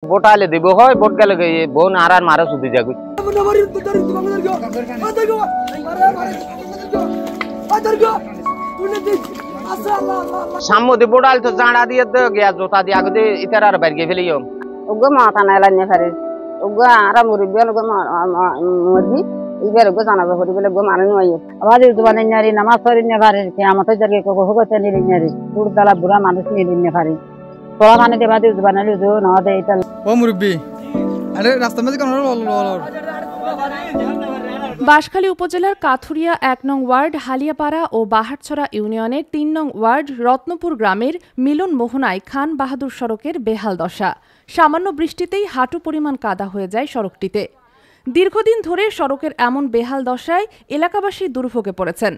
Vote আলে দিব হয় ভোট গেলে বোন আর মারা শুধু যাবে সাম্য দি ভোট আলে তো জাঁড়া দিয়ে গিয়া জোতা দিয়ে আগে ইতার আর বাইরে ফেলিও উগ্র মাথা নাই লাইনে ফারে উগ্র আরা মুরব্বী উগ্র মুরগি ইবের উগ্র জানাবে হরি বলে উগ্র মানুষ নয় আবার জুবানে নারী নামাজ পড়ি না পারে কিয়ামতের জায়গায় কোকো হতে নিলি নারী পুরদালা বুড়া মানুষ নিলি না পারে তোরা মানে দেবা দি জুবানে লুজো না দে এটা ও মুরব্বী আরে রাস্তা মধ্যে কোন বাঁশখালী উপজেলার কাথুরিয়া ১ নং ওয়ার্ড হালিয়াপাড়া ও বাহারছড়া ইউনিয়নের ৩ নং ওয়ার্ড রত্নপুর গ্রামের মিলন মোহনায় খান বাহাদুর সড়কের বেহাল দশা। সামান্য বৃষ্টিতেই হাঁটু পরিমাণ কাদা হয়ে যায় সড়কটিতে। দীর্ঘদিন ধরে সড়কের এমন বেহাল দশায় এলাকাবাসী দুর্ভোগে পড়েছেন।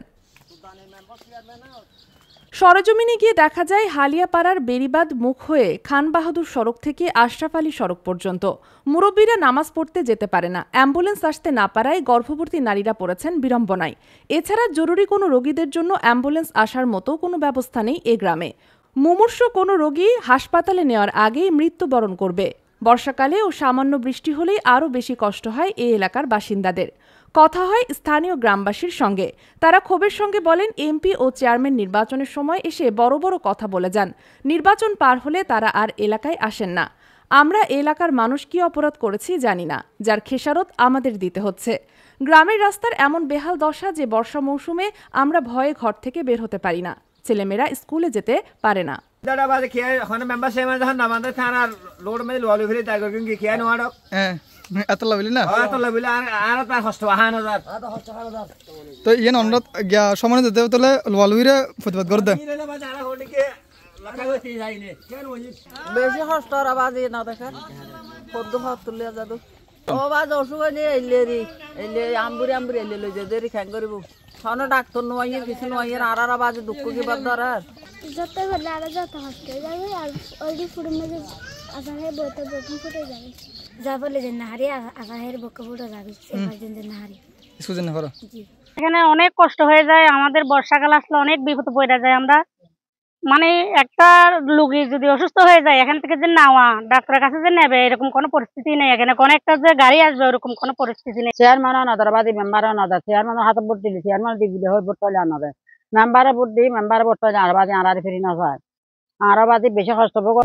সরেজমিনে গিয়ে দেখা যায় হালিয়াপাড়ার বেড়িবাঁধ মুখ হয়ে খান বাহাদুর সড়ক থেকে আশরাফ আলী সড়ক পর্যন্ত মুরব্বীরা নামাজ পড়তে যেতে পারে না। অ্যাম্বুলেন্স আসতে না পারায় গর্ভবতী নারীরা পড়েছেন বিড়ম্বনায়। এছাড়া জরুরি কোনো রোগীদের জন্য অ্যাম্বুলেন্স আসার মতো কোনো ব্যবস্থা নেই এ গ্রামে। মুমূর্ষ কোনো রোগী হাসপাতালে নেওয়ার আগেই মৃত্যুবরণ করবে। বর্ষাকালে ও সামান্য বৃষ্টি হলেই আরও বেশি কষ্ট হয় এই এলাকার বাসিন্দাদের। কথা হয় স্থানীয় গ্রামবাসীর সঙ্গে। তারা ক্ষোভের সঙ্গে বলেন, এমপি ও চেয়ারম্যান নির্বাচনের সময় এসে বড় বড় কথা বলে যান। নির্বাচন পার হলে তারা আর এলাকায় আসেন না। আমরা এলাকার মানুষ কি অপরাধ করেছি জানি না, যার খেসারত আমাদের দিতে হচ্ছে। গ্রামের রাস্তার এমন বেহাল দশা যে বর্ষা মৌসুমে আমরা ভয়ে ঘর থেকে বের হতে পারি না। ছেলেমেয়েরা স্কুলে যেতে পারে না। এত লাভিলি না তো ইয়ে অনুরোধ গিয়া সময় যেতে তোলে লালুইরে প্রতিবাদ করে দে বেশি কষ্ট আর বাজি না দেখে পদ্ম হাত তুলে যাদু ও বাজ অসুখ নিয়ে এলে এলে আম্বুরি আম্বুরি এলে লই যে দেরি খ্যাং করিব সামনে ডাক্তার নোয়াইয়ের কিছু নোয়াইয়ের আর বাজে দুঃখ কি বাদ ধরার যত বলে আর যত কষ্ট যাবে আর অলরেডি ফুড়ে মেজে আসাহের বইতে বইতে ফুটে যাবে যা বলে যে নাহারি আসাহের বকে ফুটে যাবে সেবার দিন যে নাহারি সুজন করো এখানে অনেক কষ্ট হয়ে যায় আমাদের। বর্ষাকাল আসলে অনেক বিপদ পড়ে যায়। আমরা মানে একটা রোগী যদি অসুস্থ হয়ে যায় এখান থেকে যে নেওয়া ডাক্তারের কাছে যে নেবে এরকম কোনো পরিস্থিতি নেই। এখানে কোনো একটা যে গাড়ি আসবে এরকম কোনো পরিস্থিতি নেই। চেয়ারম্যানও না ধরে বাদি মেম্বারও না দেয়। চেয়ারম্যানের হাতে ভোট দিলি চেয়ারম্যান দিলে হয় ভোট পাইলে আনা দেয়। মেম্বারে ভোট দিই মেম্বারে ভোট পাইলে আর বাদি আর ফিরি না যায়। আর বাদি বেশি কষ্ট পাবো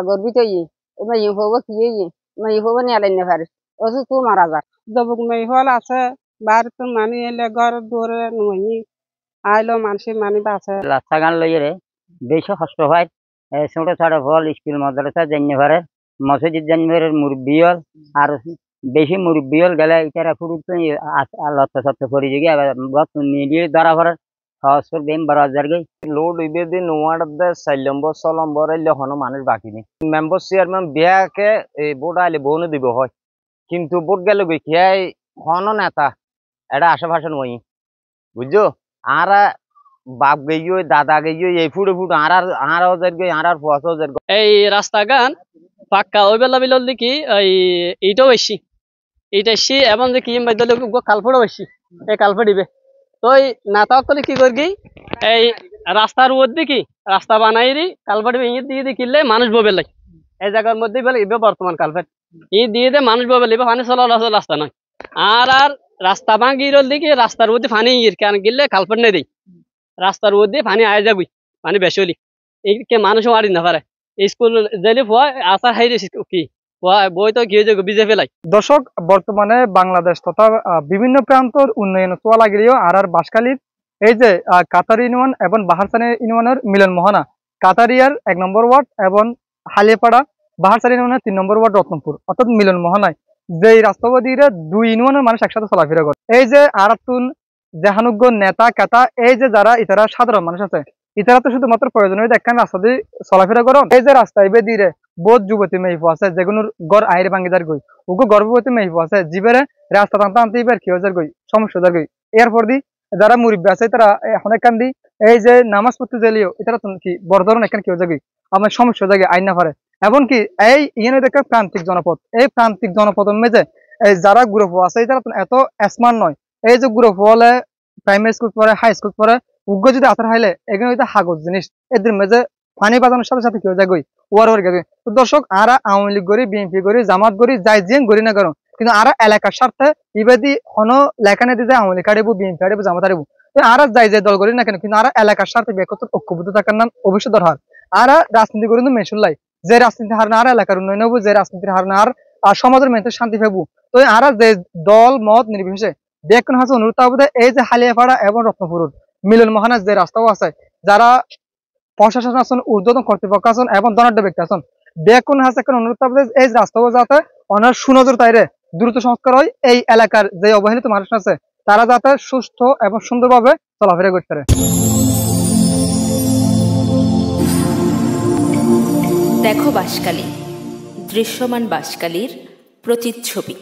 গর্বিত ইয়ে হবো কি ইয়ে হবো নিয়ে আলাইনে পারে অসুস্থ মারা যায়। দবুক মেয়ে হল আছে বাড়িতে মানি এলে ঘর দৌড়ে নই আইলো মানুষের মানি আছে রাস্তা গান লইয়ে বেশি কষ্ট হয়। ছোট ছোট ফল স্কুল মাদ্রাসা জানিয়ে পারে মসজিদ জানিয়ে পারে মুরব্বী হল আর বেশি মুরব্বী হল গেলে ইতারা ফুরুত লত্তা সত্তা পরি গিয়ে নিয়ে ধরা পড়ার সহজ করে দেন 12,000 গে লোড ইবে দিন ওয়ার্ড 4 নম্বর 6 নম্বর এলে হনো মানুষ বাকি নেই। মেম্বার চেয়ারম্যান বিয়াকে এই ভোট আইলে বোন দিব হয় কিন্তু ভোট গেলে গিয়ে হনো নেতা এটা আশেপাশে নই বুঝছো। আর বাপ গেইও দাদা গেইও এই ফুটে ফুট আর 8,000 গে আর 5,000 এই রাস্তা গান পাক্কা ওই বেলা বিল দেখি এইটাও বেশি এইটা এসছি এবং দেখি কালফড়ও বেশি এই কালফে দিবে তো নেতা করলে কি করবি এই রাস্তার উপর দেখি রাস্তা বানাই রি কালফাট ইট দিয়ে কিনলে মানুষ ববে লাগে এই জায়গার মধ্যে বলে ইবে বর্তমান কালফাট ই দিয়ে দে মানুষ ববে লিবে পানি চলা রাস্তা নয় আর রাস্তা ভাঙি রল দেখি রাস্তার মধ্যে পানি কেন গিললে কালফাট নেই দেই রাস্তার মধ্যে পানি আয় যাবি পানি বেশি হলি এই মানুষ মারি না পারে স্কুল জেলে আসার হাই কি বই তো গিয়ে যাবে বিজেপি লাই। দর্শক বর্তমানে বাংলাদেশ তথা বিভিন্ন প্রান্তর উন্নয়ন চোয়া লাগিলেও আর বাঁশখালীর এই যে কাতারি ইউনিয়ন এবং বাহারছড়া ইউনিয়নের মিলন মোহনা কাতারিয়ার 1 নম্বর ওয়ার্ড এবং হালিয়াপাড়া বাহারছড়া ইউনিয়নের 3 নম্বর ওয়ার্ড রত্নপুর অর্থাৎ মিলন মোহনায় যে রাস্তাবাদীরা 2 ইউনিয়নের মানুষ একসাথে চলাফেরা করে। এই যে আরাতুন জাহানুজ্ঞ নেতা কাতা এই যে যারা ইতারা সাধারণ মানুষ আছে ইতারা তো শুধুমাত্র প্রয়োজনীয় দেখেন রাস্তা দিয়ে চলাফেরা করুন। এই যে রাস্তা এবে দিয়ে বহুত যুবতী মেয়ে আছে যেগুলোর গড় আইরে ভাঙি যার গই ওগো গর্ভবতী মেয়ে আছে জীবের রাস্তা টানতে আনতে এবার কি হয়ে গই সমস্যা যার গই এরপর দি যারা মুরব্বী আছে তারা এখন এখান দি এই যে নামাজ পড়তে গেলেও এটারা কি বড় ধরনের এখানে কি হয়ে যাবে আমার সমস্যা জায়গায় আইন না পারে। এমনকি এই ইয়ে দেখে প্রান্তিক জনপদ এই প্রান্তিক জনপদের মেঝে এই যারা গ্রুপ আছে তারা এত স্মার্ট নয়। এই যে গ্রুপ হলে প্রাইমারি স্কুল পড়ে হাই স্কুল পড়ে উগ্র যদি আসার হাইলে এখানে হাগজ জিনিস এদের মেঝে পানি বাজানোর সাথে সাথে কি হয়ে যায় ওয়ার গেছে। তো দর্শক আরা আওয়ামী লীগ করি, বিএনপি করি, জামাত করি, যাই জিয়ান করি না কারণ কিন্তু আরা এলাকার স্বার্থে ইবাদি হন লেখানে দিয়ে আওয়ামী লীগ হারিব, বিএনপি হারিব, জামাত হারিব। তো আরা যাই যাই দল করি না কেন কিন্তু আরা এলাকার স্বার্থে একত্র ঐক্যবদ্ধ থাকার নাম অবশ্যই দরকার। আরা রাজনীতি করি কিন্তু মেশুল্লাই, যে রাজনীতি হার না আর এলাকার উন্নয়ন হবো, যে রাজনীতির হার না আর সমাজের মেয়েদের শান্তি পাবো। তো আরা যে দল মত নির্বিশেষে বেকুন হাসে অনুরোধ হবে এই যে হালিয়াপাড়া এবং রত্নপুর মিলন মহানা যে রাস্তাও আছে, যারা প্রশাসন আছেন, ঊর্ধ্বতন কর্তৃপক্ষ আছেন এবং ধনাঢ্য ব্যক্তি আছেন, বেকুন হাসে অনুরোধ হবে এই রাস্তাও যাতে অনার সুনজর তাইরে দ্রুত সংস্কার হয়, এই এলাকার যে অবহেলিত মানুষ আছে তারা যাতে সুস্থ এবং সুন্দরভাবে চলাফেরা করতে পারে। দেখো বাঁশখালী, দৃশ্যমান বাঁশখালীর প্রতিচ্ছবি।